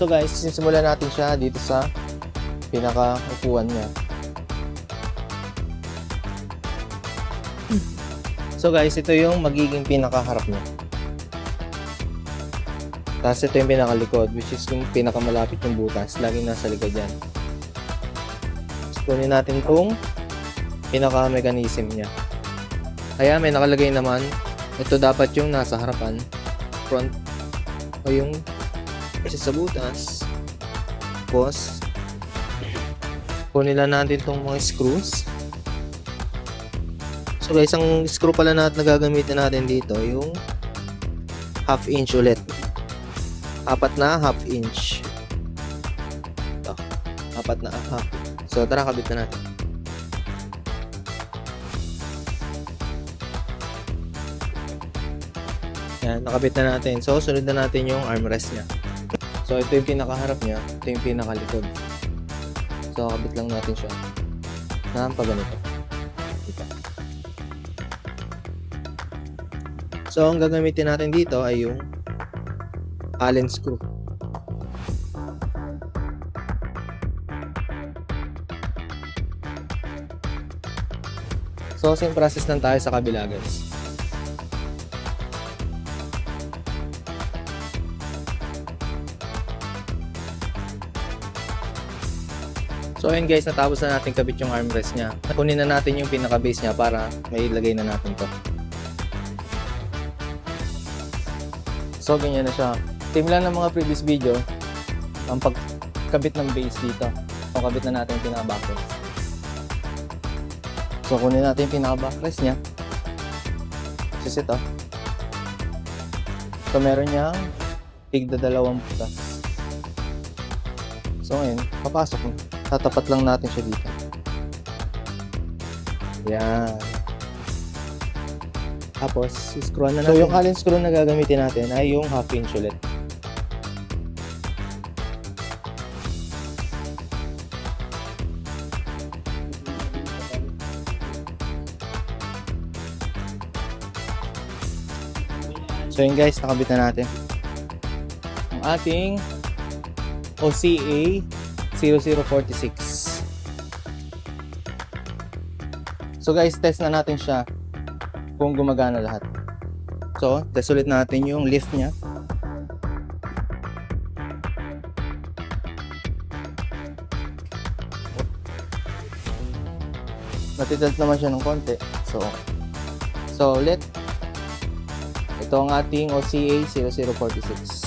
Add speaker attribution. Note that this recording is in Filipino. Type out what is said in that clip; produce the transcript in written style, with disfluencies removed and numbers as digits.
Speaker 1: So guys, sisimulan natin siya dito sa pinaka-upuan niya. So guys, ito yung magiging pinakaharap niya. Tapos ito yung pinakalikod, which is yung pinakamalapit yung butas. Laging nasa likod yan. So, kunin natin itong pinaka-mechanism niya. Kaya may nakalagay naman, ito dapat yung nasa harapan, front, o yung isa sa butas. Tapos, kunin lang natin itong mga screws. So guys, ang screw pala na gagamitin natin dito, yung half inch ulit. Apat na half inch. Ito, apat na half. So tara, kabit na natin. Yan, nakabit na natin. So sunod na natin yung armrest niya. So ito yung pinakaharap niya, ito yung pinakalikod. So kabit lang natin siya na paganito. So ang gagamitin natin dito ay yung Allen screw. So same process lang tayo sa kabila guys. So ayun guys, natapos na natin kabit yung armrest niya. Kunin na natin yung pinaka base niya para may ilagay na natin to. So ganyan na siya. Same lang ng mga previous video ang pagkabit ng base dito. So kabit na natin yung pinaka-backrest. So kunin natin yung pinaka-backrest niya. This is ito. So meron niyang tigda 2 butas. So ngayon, papasok mo. Tatapat lang natin siya dito. Yan. Tapos, screwan na natin. So, yung Allen screw na gagamitin natin ay yung half inch ulit. So, yun guys, nakabit na natin ang ating OCA 0046. So, guys, test na natin siya kung gumagana lahat. So, test ulit natin yung lift niya. Natitilt naman siya ng konti. So ulit. Ito ang ating OCA 0046.